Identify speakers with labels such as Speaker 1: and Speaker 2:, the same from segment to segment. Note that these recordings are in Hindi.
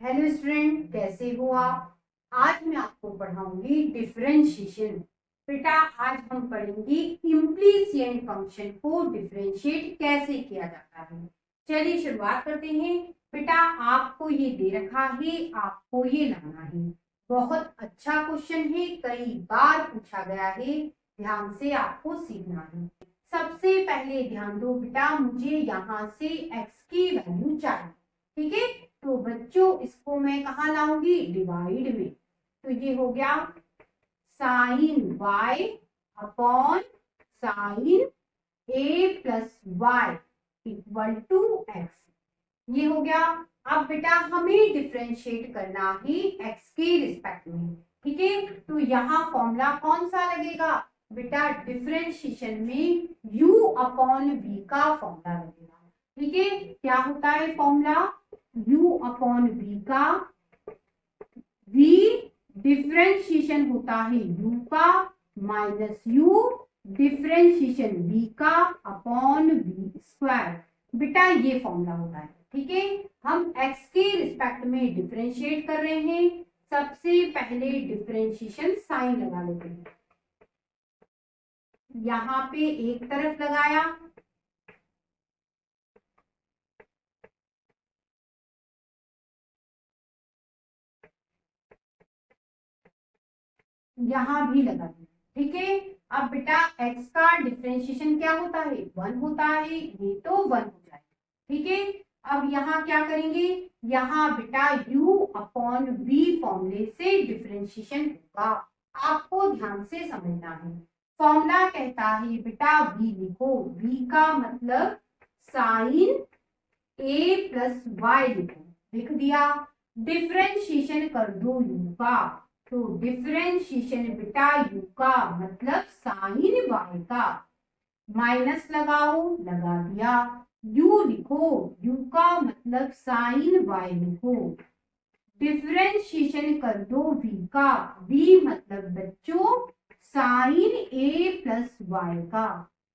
Speaker 1: हेलो स्टूडेंट, कैसे हो आप। आज मैं आपको पढ़ाऊंगी डिफरेंशिएशन। बेटा आज हम पढ़ेंगे इम्प्लीसिएंट फंक्शन को डिफरेंशिएट कैसे किया जाता है। चलिए शुरुआत करते हैं। बेटा आपको ये दे रखा है, आपको ये लाना है। बहुत अच्छा क्वेश्चन है, कई बार पूछा गया है। ध्यान से आपको सीखना है। सबसे पहले ध्यान दो बेटा, मुझे यहाँ से x की वैल्यू चाहिए। ठीक है, तो बच्चों इसको मैं कहाँ लाऊंगी, डिवाइड में। तो ये हो गया sine y upon sine a plus y equal to x. ये हो गया। अब बेटा हमें डिफरेंशिएट करना है x के रिस्पेक्ट में। ठीक है, तो यहाँ फॉर्मूला कौन सा लगेगा बेटा, डिफरेंशिएशन में u अपॉन v का फॉर्मूला लगेगा। ठीक है, क्या होता है फॉर्मूला, u अपॉन v का, v डिफरेंशिएशन होता है u का, माइनस u डिफरेंशिएशन v का अपॉन v स्क्वायर। बेटा ये फॉर्मूला होता है। ठीक है, हम x के रिस्पेक्ट में डिफरेंशिएट कर रहे हैं। सबसे पहले डिफरेंशिएशन साइन लगा लेते हैं। यहाँ पे एक तरफ लगाया, यहाँ भी लगा दिया। ठीक है, अब बेटा x का डिफरेंशिएशन क्या होता है, 1 होता है, ये तो 1 हो जाए। ठीक है, अब यहाँ क्या करेंगे, यहाँ बेटा u अपॉन v फॉर्मूले से डिफरेंशिएशन होगा। आपको ध्यान से समझना है। फॉर्मूला कहता है बेटा v लिखो, v का मतलब साइन a प्लस वाई लिखो, लिख दिया। डिफरेंशिएशन कर दो u का, तो डिफरेंशिएशन बेटा u का मतलब साइन y का, माइनस लगाओ, लगा दिया। u लिखो, u का मतलब साइन y लिखो। डिफरेंशिएशन कर दो v का, v मतलब बच्चों साइन a प्लस वाई का।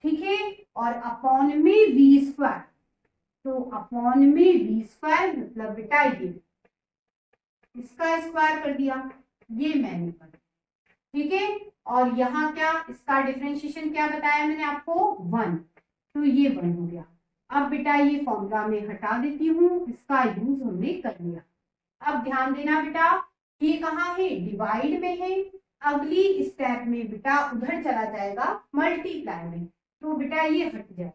Speaker 1: ठीक है, और अपॉन में v स्क्वायर, तो अपॉन में v स्क्वायर मतलब बेटा ये, इसका स्क्वायर कर दिया, ये मैंने कर। ठीक है, और यहाँ क्या, इसका डिफरेंशिएशन क्या बताया मैंने आपको, 1, तो ये 1 हो गया। अब बेटा ये फॉर्मूला में हटा देती हूँ, इसका यूज हमने कर लिया। अब ध्यान देना बेटा, ये कहाँ है, डिवाइड में है। अगली स्टेप में बेटा उधर चला जाएगा मल्टीप्लाई में, तो बेटा ये हट जाए।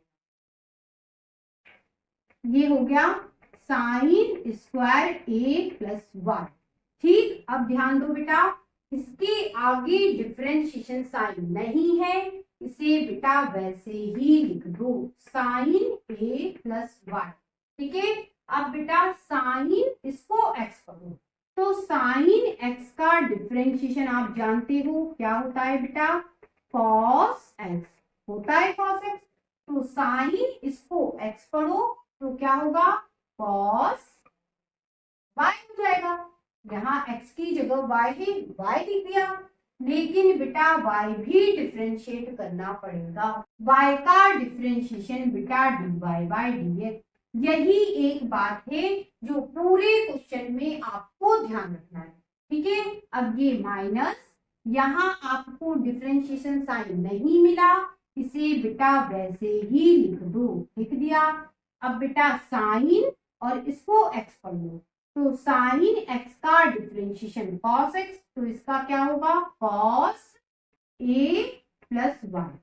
Speaker 1: ये हो गया sine square a plus y. ठीक, अब ध्यान दो बेटा, इसके आगे डिफरेंशिएशन साइन नहीं है, इसे बेटा वैसे ही लिख दो, साइन a प्लस वाई। ठीक है, अब बेटा साइन इसको x करो, तो साइन x का डिफरेंशिएशन आप जानते हो क्या होता है बेटा, cos x होता है, cos x। तो साइन इसको x पढ़ो, तो क्या होगा, cos y हो जाएगा। यहाँ x की जगह y है, y लिख दिया। लेकिन बेटा y भी डिफरेंशिएट करना पड़ेगा। y का डिफरेंशिएशन बेटा dy बाई dx। यही एक बात है जो पूरे क्वेश्चन में आपको ध्यान रखना है। ठीक है, अब ये माइनस, यहाँ आपको डिफरेंशिएशन साइन नहीं मिला, इसे बेटा वैसे ही लिख दो, लिख दिया। अब बेटा साइन और इसको x पढ़ लो, तो साइन x का डिफरेंशिएशन cos x, तो इसका क्या होगा, cos a प्लस वाई।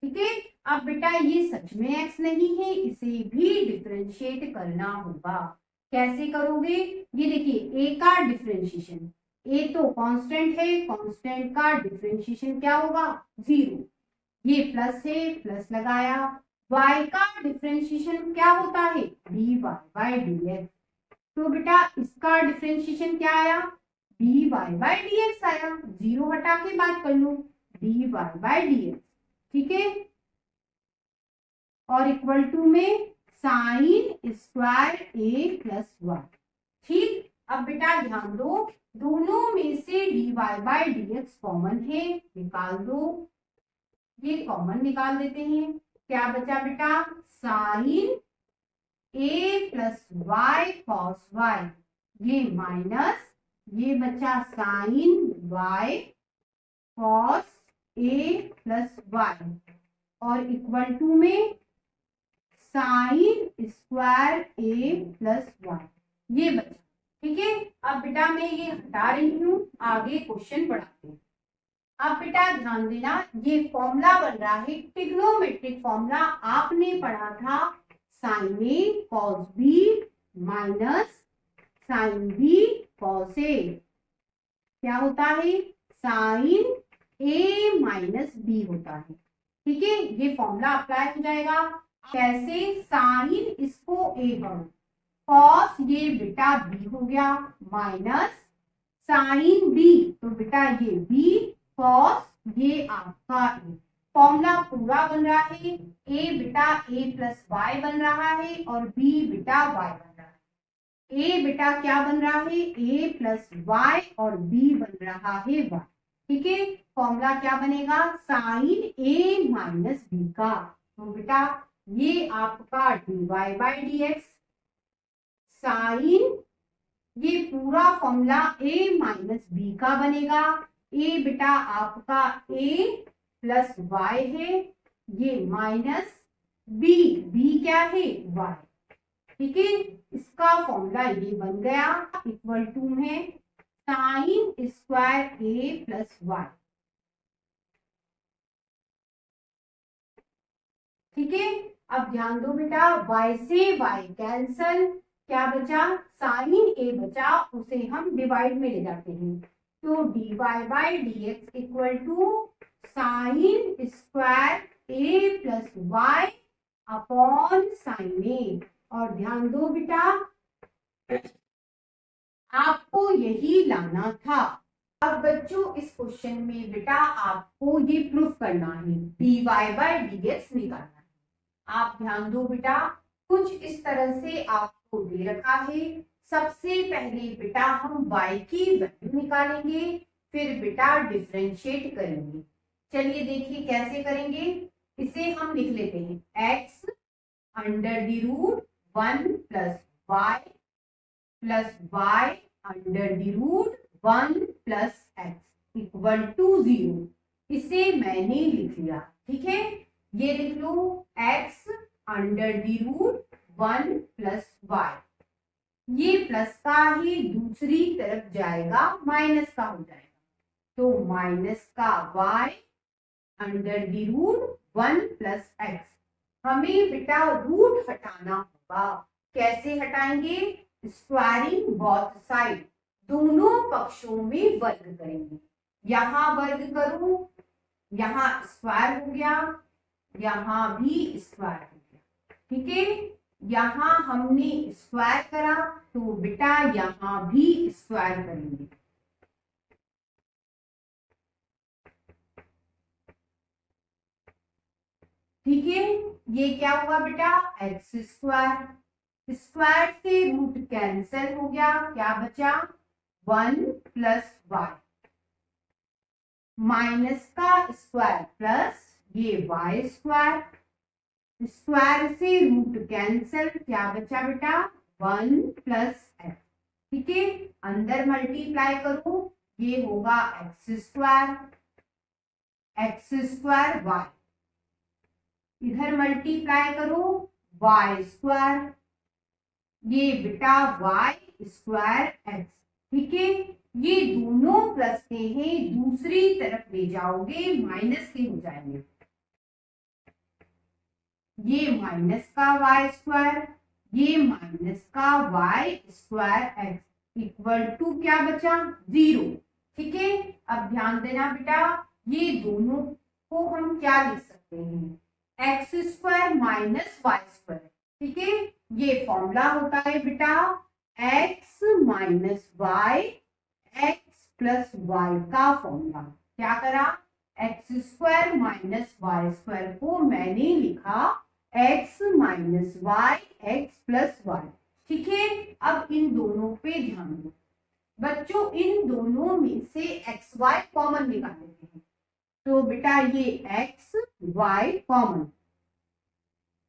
Speaker 1: ठीक है, अब बेटा ये सच में x नहीं है, इसे भी डिफरेंशिएट करना होगा। कैसे करोगे, ये देखिए a का डिफरेंशिएशन, a तो कांस्टेंट है, कांस्टेंट का डिफरेंशिएशन क्या होगा, 0। ये प्लस है, प्लस लगाया। y का डिफरेंशिएशन क्या होता है, dy बाई dx। तो बेटा इसका डिफरेंशिएशन क्या आया, dy बाई dx आया, 0 हटा के बात कर लो, dy बाई dx। ठीक है, और इक्वल टू में sine square a plus y. ठीक, अब बेटा ध्यान दो, दोनों में से dy बाई dx कॉमन है, निकाल दो। ये कॉमन निकाल देते हैं, क्या बचा बेटा, sine a plus y cos y. ये माइनस, ये बचा sine y cos a plus y और इक्वल टू में sine square a plus y, ये बचा। ठीक है, अब बेटा मैं ये हटा रही हूँ, आगे क्वेश्चन बढ़ाते हैं। अब बेटा ध्यान देना, ये फॉर्मूला बन रहा है ट्रिग्नोमेट्रिक फॉर्मूला, आपने पढ़ा था sine A cos B minus sine B cos A, क्या होता है साइन ए माइनस बी होता है। ठीक है, ये फॉर्मूला अप्लाई हो जाएगा। कैसे, साइन इसको ए करो, कॉस ये बेटा बी हो गया माइनस साइन बी, तो बेटा ये बी कॉस ये आपका ए, फॉर्मूला पूरा बन रहा है। ए बेटा ए प्लस वाई बन रहा है और बी बेटा वाई बन रहा है। ए बेटा क्या बन रहा है ए प्लस वाई और बी बन रहा है वाई। ठीक है, फॉर्मूला क्या बनेगा साइन ए माइनस बी का, तो बेटा ये आपका dy by D x sine, ये पूरा फॉर्मूला a माइनस बी का बनेगा। a बेटा आपका a प्लस वाई है, ये माइनस b क्या है y। ठीक है, इसका फॉर्मूला ये बन गया इक्वल टू में sine square a plus y. ठीक है, अब ध्यान दो बेटा, y से y कैंसल, क्या बचा साइन ए बचा, उसे हम डिवाइड में ले जाते हैं, तो dy by D X equal to sine square A plus Y upon sine A. और ध्यान दो बेटा, आपको यही लाना था। अब बच्चों इस क्वेश्चन में बेटा आपको ये प्रूफ करना है, dy बाई डी एक्स निकालना है। आप ध्यान दो बेटा, कुछ इस तरह से आपको दे रखा है। सबसे पहले बेटा हम y की वैल्यू निकालेंगे, फिर बेटा डिफरेंशिएट करेंगे। चलिए देखिए कैसे करेंगे, इसे हम लिख लेते हैं x under the root 1 plus y under the root 1 plus x equal to 0। इसे मैंने लिख लिया। ठीक है, ये लिख लो x under the root 1 plus y, ये प्लस का ही दूसरी तरफ जाएगा माइनस का हो जाएगा, तो माइनस का y under the root 1 plus x। हमें बेटा रूट हटाना होगा, कैसे हटाएंगे, स्क्वायरिंग बोथ साइड, दोनों पक्षों में वर्ग करेंगे। यहाँ वर्ग करूं, यहाँ स्क्वायर हो गया, यहाँ भी स्क्वायर हो गया। ठीक है, यहाँ हमने स्क्वायर करा तो बेटा यहाँ भी स्क्वायर करेंगे। ठीक है, ये क्या हुआ बेटा एक्स स्क्वायर, स्क्वायर से रूट कैंसिल हो गया, क्या बचा 1 प्लस वाई, माइनस का स्क्वायर प्लस ये वाई स्क्वायर, स्क्वायर से रूट कैंसिल, क्या बचा बेटा 1 प्लस एक्स। ठीक है, अंदर मल्टीप्लाई करो, ये होगा एक्स स्क्वायर वाई, इधर मल्टीप्लाई करो वाई स्क्वायर, ये बेटा वाई स्क्वायर एक्स। ठीक है, ये दोनों प्लस के हैं, दूसरी तरफ ले जाओगे माइनस के हो जाएंगे, ये माइनस का वाई स्क्वायर, ये माइनस का y square x equal to क्या बचा 0। ठीक है, अब ध्यान देना बेटा, ये दोनों को हम क्या लिख सकते हैं x square minus y square. ठीक है, ये फॉर्मूला होता है बेटा x minus y x plus y का फॉर्मूला। क्या करा, x square minus y square को मैंने लिखा x minus y x plus y. ठीक है, अब इन दोनों पे ध्यान दो बच्चों, इन दोनों में से एक्स वाई कॉमन निकाल लेते हैं, तो बेटा ये एक्स वाई कॉमन,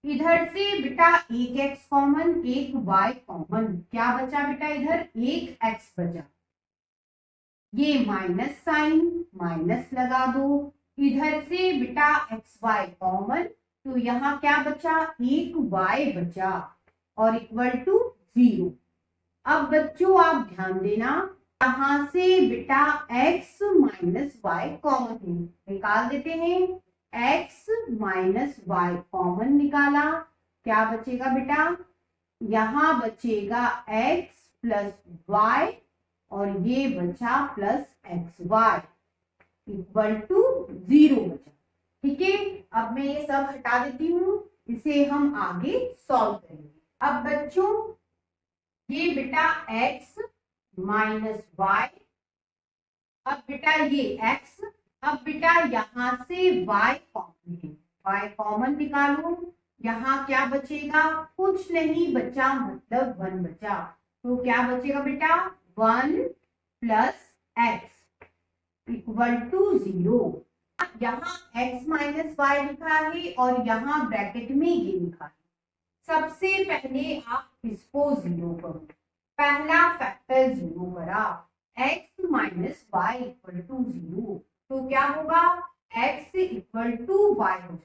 Speaker 1: इधर से बेटा एक x कॉमन, एक y कॉमन, क्या बचा बेटा इधर एक x बचा, ये माइनस साइन, माइनस लगा दो, इधर से बेटा एक्स वाई कॉमन, तो यहाँ क्या बचा एक y बचा और इक्वल टू 0। अब बच्चों आप ध्यान देना, यहां से बेटा x माइनस वाई कॉमन है, निकाल देते हैं, x माइनस वाई कॉमन निकाला, क्या बचेगा बेटा, यहां बचेगा x प्लस वाई और ये बचा plus x y equal to 0 बचा। ठीक है, अब मैं ये सब हटा देती हूँ, इसे हम आगे सॉल्व करेंगे। अब बच्चों ये बेटा x माइनस वाई, अब बेटा ये x, अब बेटा यहां से y कॉमन है, y कॉमन निकालो, यहाँ क्या बचेगा, कुछ नहीं बचा, मतलब 1 बचा, तो क्या बचेगा बेटा 1 प्लस एक्स इक्वल टू 0। यहाँ x माइनस वाई लिखा है और यहाँ ब्रैकेट में ये लिखा है। सबसे पहले आप इसको 0 करो, पहला फैक्टर 0 करा, x minus y equal to 0, तो क्या होगा x इक्वल टू वाई हो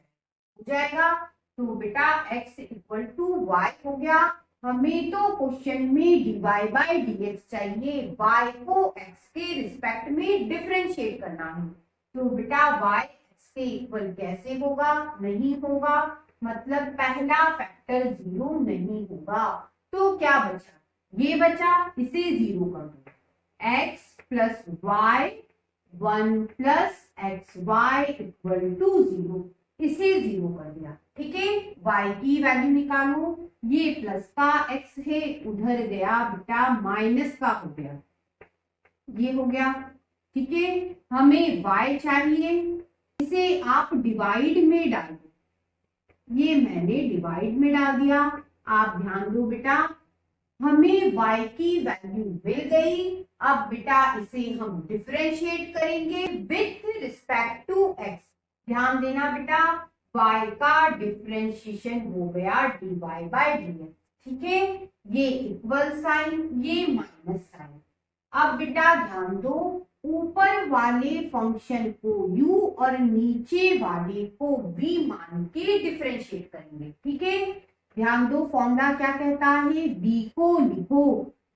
Speaker 1: जाएगा, तो बेटा x इक्वल टू वाई हो गया। हमें तो क्वेश्चन में dy बाई dx चाहिए, y को x के रिस्पेक्ट में डिफरेंशिएट करना है, तो बेटा y x के इक्वल कैसे होगा, नहीं होगा, मतलब पहला फैक्टर 0 नहीं होगा, तो क्या बचा, ये बचा, इसे 0 कर दो, x plus y 1 plus x y equal to 0, इसे 0 कर दिया। ठीक है, y की वैल्यू निकालो, ये प्लस का x है, उधर गया बेटा माइनस का हो गया, ये हो गया। ठीक है, हमें y चाहिए, इसे आप डिवाइड में डाल दो, ये मैंने डिवाइड में डाल दिया। आप ध्यान दो बेटा, हमें y की वैल्यू मिल गई, अब बेटा इसे हम डिफरेंशिएट करेंगे विथ रिस्पेक्ट टू x। ध्यान देना बेटा, y का डिफरेंशिएशन हो गया dy बाई dx। ठीक है, ये इक्वल साइन, ये माइनस साइन। अब बेटा ध्यान दो, ऊपर वाले फंक्शन को u और नीचे वाले को v मान के डिफरेंशिएट करेंगे। ठीक है, ध्यान दो, फॉर्मूला क्या कहता है, v को लिखो,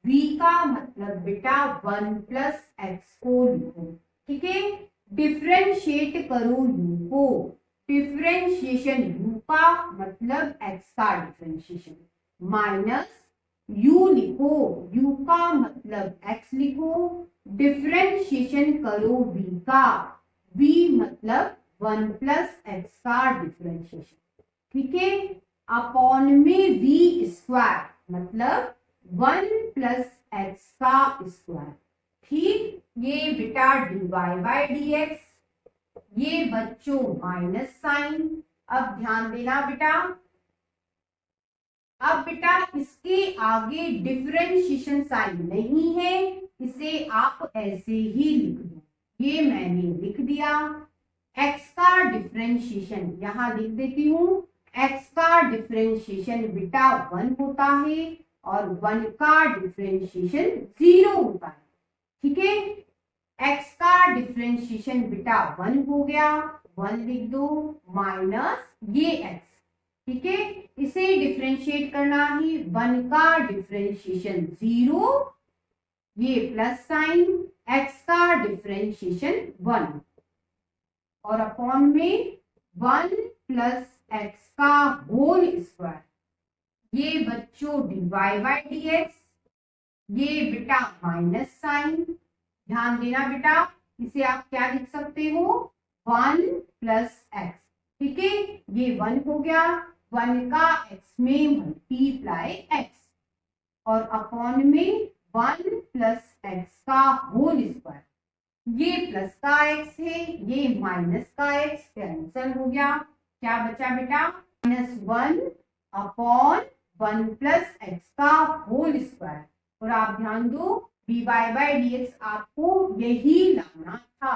Speaker 1: v का मतलब बेटा 1 प्लस एक्स को लिखो। ठीक है, डिफरेंशिएट करो u को, डिफरेंशिएशन u का मतलब x का डिफरेंशिएशन, माइनस u लिखो, u का मतलब x लिखो, डिफरेंशिएशन करो v का, v मतलब 1 प्लस एक्स का डिफरेंशिएशन। ठीक है, अपॉन में v स्क्वायर मतलब 1 प्लस एक्स का स्क्वायर। ठीक, ये बेटा dy बाई dx, ये बच्चों माइनस साइन। अब ध्यान देना बेटा, अब बेटा इसके आगे डिफरेंशिएशन साइन नहीं है, इसे आप ऐसे ही लिख दो, ये मैंने लिख दिया। x का डिफरेंशिएशन यहाँ लिख देती हूँ, x का डिफरेंशिएशन बेटा 1 होता है और 1 का डिफरेंशिएशन 0 होता है। ठीक है, x का डिफरेंशिएशन बेटा 1 हो गया, 1 लिख दो, माइनस ये x। ठीक है, इसे डिफरेंशिएट करना है, 1 का डिफरेंशिएशन 0, ये प्लस साइन, x का डिफरेंशिएशन 1 और अपॉन में 1 प्लस एक्स का होल स्क्वायर, ये बच्चों dy बाई dx, ये बेटा माइनस साइन। ध्यान देना बेटा, इसे आप क्या लिख सकते हो, 1 प्लस एक्स। ठीक है, ये 1 हो गया, 1 का x में मल्टीप्लाई x और अपॉन में 1 प्लस एक्स का होल स्क्वायर, ये प्लस का x है, ये माइनस का x कैंसिल हो गया, क्या बचा बेटा -1 अपॉन 1 प्लस एक्स का होल स्क्वायर। और आप ध्यान दो, dy बाई dx आपको यही लाना था।